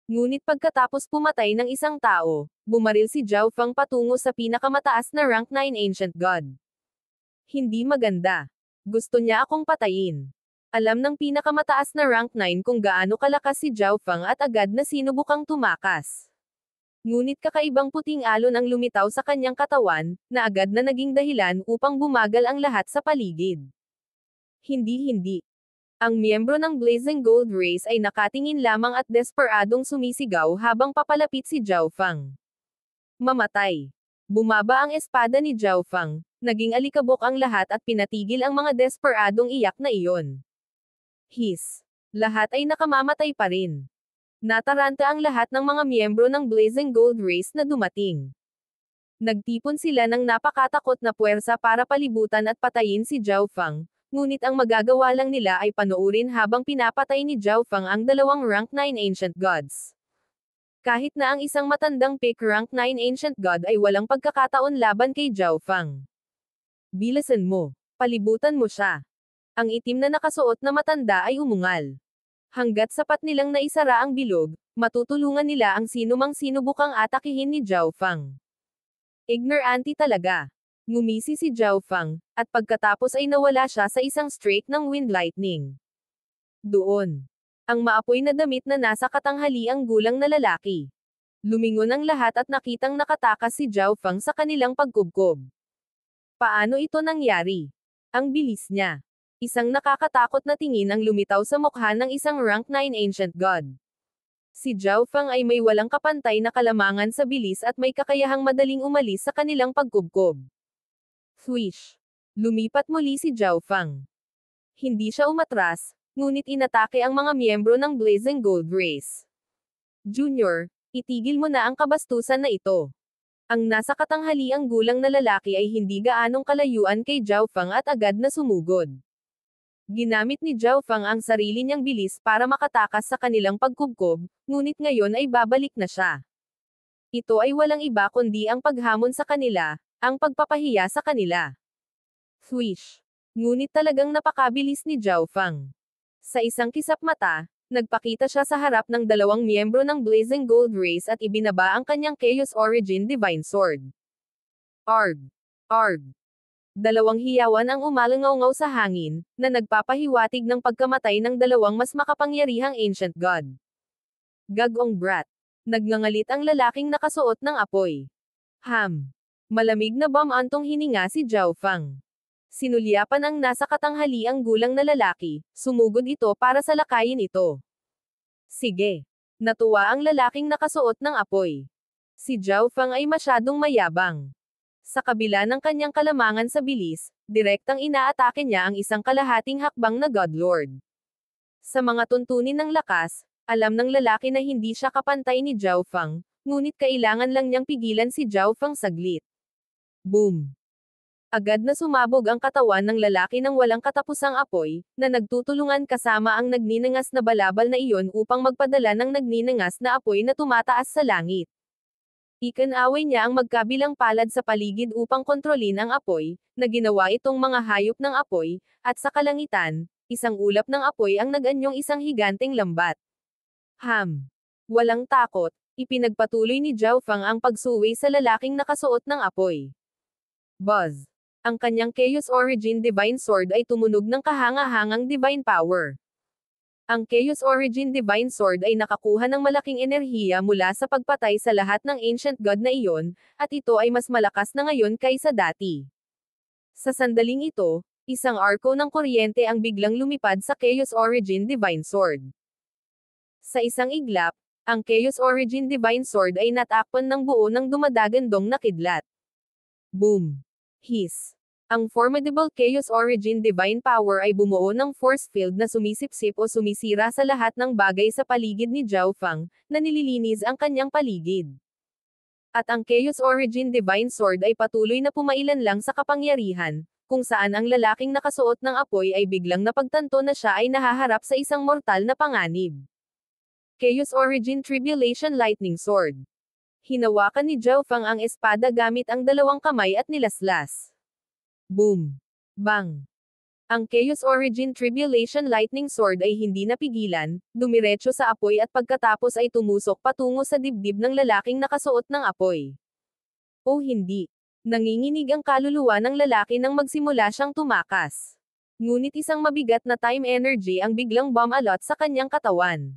Speaker 1: Ngunit pagkatapos pumatay ng isang tao, bumaril si Zhao Fang patungo sa pinakamataas na rank 9 ancient god. Hindi maganda. Gusto niya akong patayin. Alam ng pinakamataas na rank 9 kung gaano kalakas si Zhao Fang at agad na sinubukang tumakas. Ngunit kakaibang puting alon ang lumitaw sa kanyang katawan, na agad na naging dahilan upang bumagal ang lahat sa paligid. Hindi. Ang miyembro ng Blazing Gold Race ay nakatingin lamang at desperadong sumisigaw habang papalapit si Zhao Fang. Mamatay. Bumaba ang espada ni Zhao Fang, naging alikabok ang lahat at pinatigil ang mga desperadong iyak na iyon. Lahat ay nakamamatay pa rin. Nataranta ang lahat ng mga miyembro ng Blazing Gold Race na dumating. Nagtipon sila ng napakatakot na puwersa para palibutan at patayin si Zhao Fang, ngunit ang magagawa lang nila ay panoorin habang pinapatay ni Zhao Fang ang dalawang rank 9 ancient gods. Kahit na ang isang matandang pick rank 9 ancient god ay walang pagkakataon laban kay Zhao Fang. Bilisan mo. Palibutan mo siya. Ang itim na nakasuot na matanda ay umungal. Hanggat sapat nilang naisara ang bilog, matutulungan nila ang sinumang sinubukang atakihin ni Zhao Fang. Ignorante talaga. Ngumisi si Zhao Fang, at pagkatapos ay nawala siya sa isang streak ng wind lightning. Doon. Ang maapoy na damit na nasa katanghaliang gulang na lalaki. Lumingon ang lahat at nakitang nakatakas si Zhao Fang sa kanilang pagkubkob. Paano ito nangyari? Ang bilis niya. Isang nakakatakot na tingin ang lumitaw sa mukha ng isang rank 9 ancient god. Si Zhao Fang ay may walang kapantay na kalamangan sa bilis at may kakayahang madaling umalis sa kanilang pagkubkob. Swish! Lumipat muli si Zhao Fang. Hindi siya umatras, ngunit inatake ang mga miyembro ng Blazing Gold Race. Junior, itigil mo na ang kabastusan na ito. Ang nasa katanghaliang gulang na lalaki ay hindi gaanong kalayuan kay Zhao Fang at agad na sumugod. Ginamit ni Zhao Fang ang sarili niyang bilis para makatakas sa kanilang pagkubkob, ngunit ngayon ay babalik na siya. Ito ay walang iba kundi ang paghamon sa kanila, ang pagpapahiya sa kanila. Swish! Ngunit talagang napakabilis ni Zhao Fang. Sa isang kisap mata, nagpakita siya sa harap ng dalawang miyembro ng Blazing Gold Race at ibinaba ang kanyang Chaos Origin Divine Sword. Arg! Arg! Dalawang hiyawan ang umalangaw-ngaw sa hangin, na nagpapahiwatig ng pagkamatay ng dalawang mas makapangyarihang ancient god. Gagong brat. Nagngangalit ang lalaking nakasuot ng apoy. Malamig na antong hininga si Zhao Fang. Sinulyapan ang nasa katanghaliang gulang na lalaki, sumugod ito para salakayin ito. Sige. Natuwa ang lalaking nakasuot ng apoy. Si Zhao Fang ay masyadong mayabang. Sa kabila ng kanyang kalamangan sa bilis, direktang inaatake niya ang isang kalahating hakbang na God Lord. Sa mga tuntunin ng lakas, alam ng lalaki na hindi siya kapantay ni Zhao Fang, ngunit kailangan lang niyang pigilan si Zhao Fang saglit. Boom! Agad na sumabog ang katawan ng lalaki ng walang katapusang apoy, na nagtutulungan kasama ang nagninangas na balabal na iyon upang magpadala ng nagninangas na apoy na tumataas sa langit. Ikinaway niya ang magkabilang palad sa paligid upang kontrolin ang apoy, na ginawa itong mga hayop ng apoy, at sa kalangitan, isang ulap ng apoy ang nag-anyong isang higanteng lambat. Walang takot, ipinagpatuloy ni Zhao Fang ang pagsuwi sa lalaking nakasuot ng apoy. Buzz! Ang kanyang Chaos Origin Divine Sword ay tumunog ng kahanga-hangang divine power. Ang Chaos Origin Divine Sword ay nakakuha ng malaking enerhiya mula sa pagpatay sa lahat ng ancient god na iyon, at ito ay mas malakas na ngayon kaysa dati. Sa sandaling ito, isang arko ng kuryente ang biglang lumipad sa Chaos Origin Divine Sword. Sa isang iglap, ang Chaos Origin Divine Sword ay natakpan ng buo ng dumadagandong na kidlat. Boom! Ang formidable Chaos Origin Divine Power ay bumuo ng force field na sumisipsip o sumisira sa lahat ng bagay sa paligid ni Zhao Fang, na nililinis ang kanyang paligid. At ang Chaos Origin Divine Sword ay patuloy na pumailan lang sa kapangyarihan, kung saan ang lalaking nakasuot ng apoy ay biglang napagtanto na siya ay nahaharap sa isang mortal na panganib. Chaos Origin Tribulation Lightning Sword. Hinawakan ni Zhao Fang ang espada gamit ang dalawang kamay at nilaslas. Boom! Bang! Ang Chaos Origin Tribulation Lightning Sword ay hindi napigilan, dumiretso sa apoy at pagkatapos ay tumusok patungo sa dibdib ng lalaking nakasuot ng apoy. O hindi. Nanginginig ang kaluluwa ng lalaki nang magsimula siyang tumakas. Ngunit isang mabigat na time energy ang biglang bumalot sa kanyang katawan.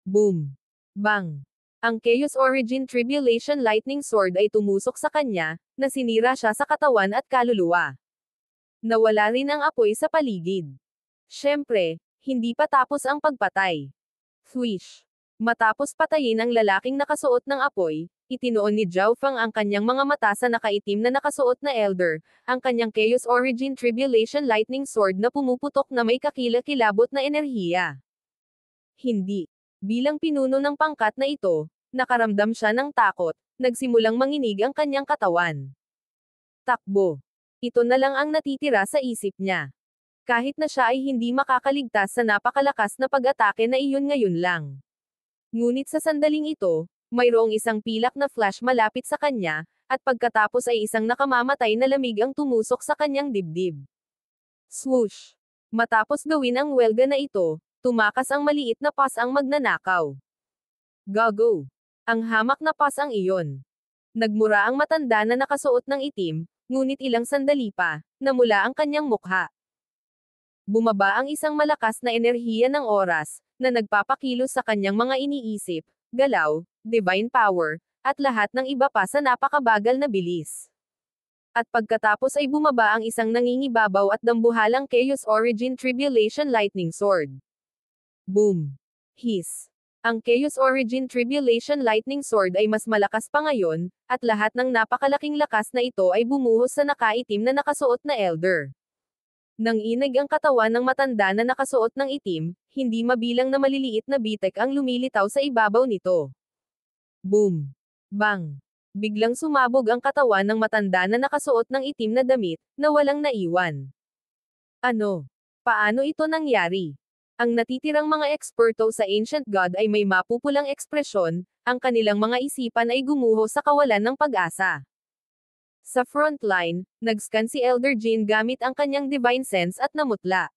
Speaker 1: Boom! Bang! Ang Chaos Origin Tribulation Lightning Sword ay tumusok sa kanya, na sinira siya sa katawan at kaluluwa. Nawala rin ang apoy sa paligid. Siyempre, hindi pa tapos ang pagpatay. Swish! Matapos patayin ang lalaking nakasuot ng apoy, itinuon ni Zhao Fang ang kanyang mga mata sa nakaitim na nakasuot na elder, ang kanyang Chaos Origin Tribulation Lightning Sword na pumuputok na may kakilakilabot na enerhiya. Hindi. Bilang pinuno ng pangkat na ito, nakaramdam siya ng takot, nagsimulang manginig ang kanyang katawan. Takbo. Ito na lang ang natitira sa isip niya. Kahit na siya ay hindi makakaligtas sa napakalakas na pag-atake na iyon ngayon lang. Ngunit sa sandaling ito, mayroong isang pilak na flash malapit sa kanya, at pagkatapos ay isang nakamamatay na lamig ang tumusok sa kanyang dibdib. Swoosh! Matapos gawin ang welga na ito, tumakas ang maliit na pas ang magnanakaw. Gago! Ang hamak na pas ang iyon. Nagmura ang matanda na nakasuot ng itim, ngunit ilang sandali pa, namula ang kanyang mukha. Bumaba ang isang malakas na enerhiya ng oras, na nagpapakilos sa kanyang mga iniisip, galaw, divine power, at lahat ng iba pa sa napakabagal na bilis. At pagkatapos ay bumaba ang isang nangingibabaw at dambuhalang Chaos Origin Tribulation Lightning Sword. Boom! Hiss! Ang Chaos Origin Tribulation Lightning Sword ay mas malakas pa ngayon, at lahat ng napakalaking lakas na ito ay bumuhos sa nakaitim na nakasuot na elder. Nang inag ang katawan ng matanda na nakasuot ng itim, hindi mabilang na maliliit na bitek ang lumilitaw sa ibabaw nito. Boom! Bang! Biglang sumabog ang katawan ng matanda na nakasuot ng itim na damit, na walang naiwan. Ano? Paano ito nangyari? Ang natitirang mga eksperto sa Ancient God ay may mapupulang ekspresyon, ang kanilang mga isipan ay gumuho sa kawalan ng pag-asa. Sa frontline, nag-scan si Elder Jin gamit ang kanyang divine sense at namutla.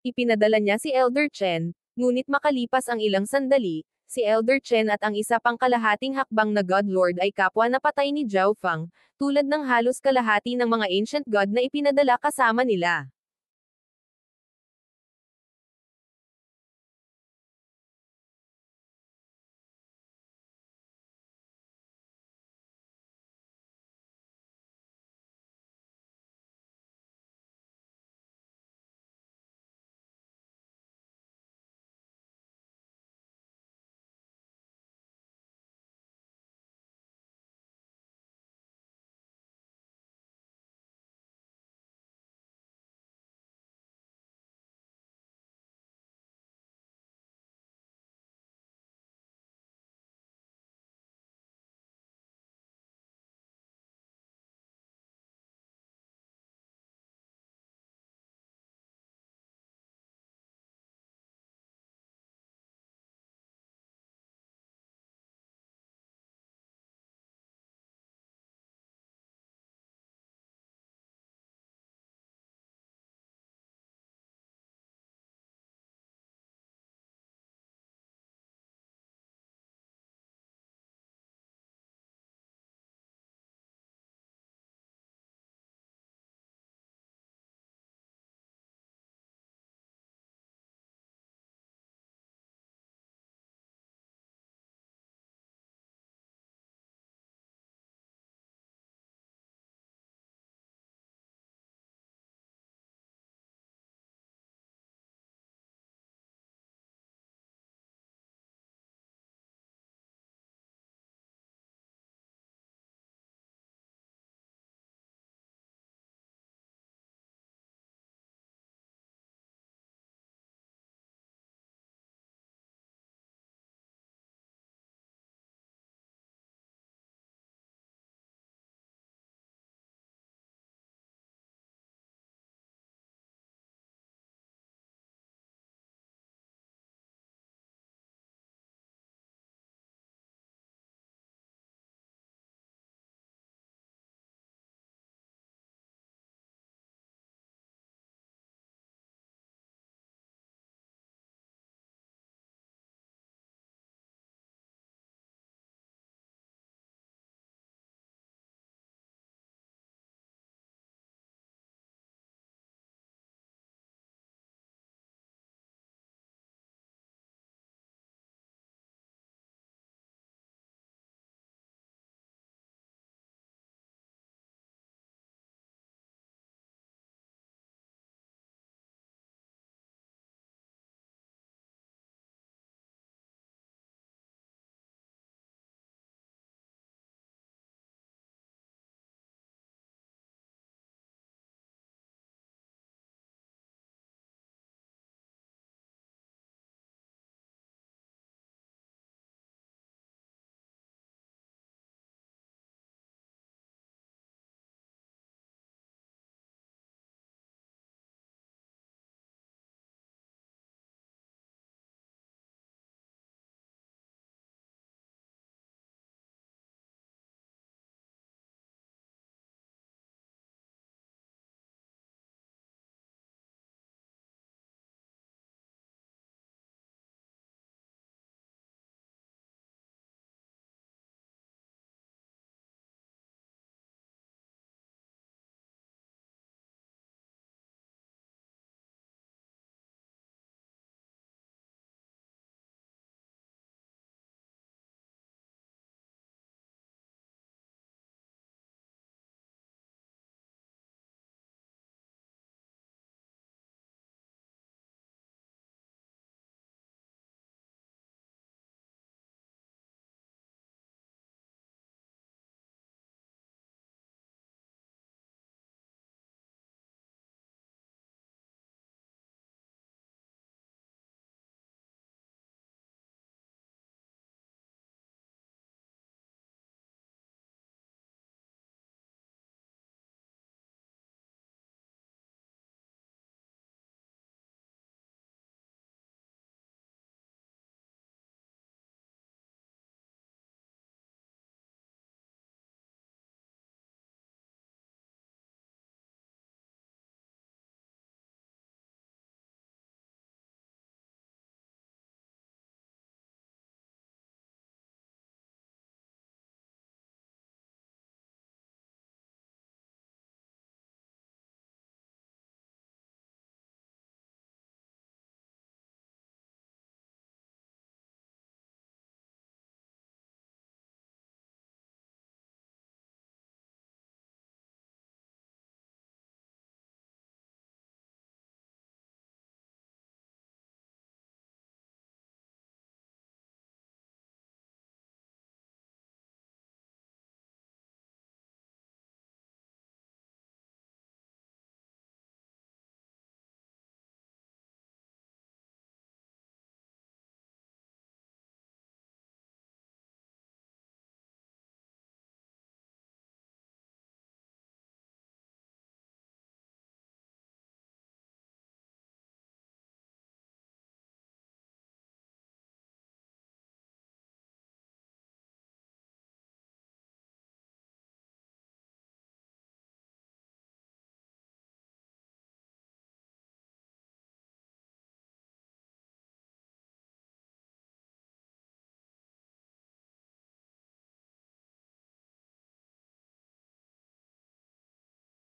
Speaker 1: Ipinadala niya si Elder Chen, ngunit makalipas ang ilang sandali, si Elder Chen at ang isa pang kalahating hakbang na God Lord ay kapwa na patay ni Zhao Fang, tulad ng halos kalahati ng mga Ancient God na ipinadala kasama nila.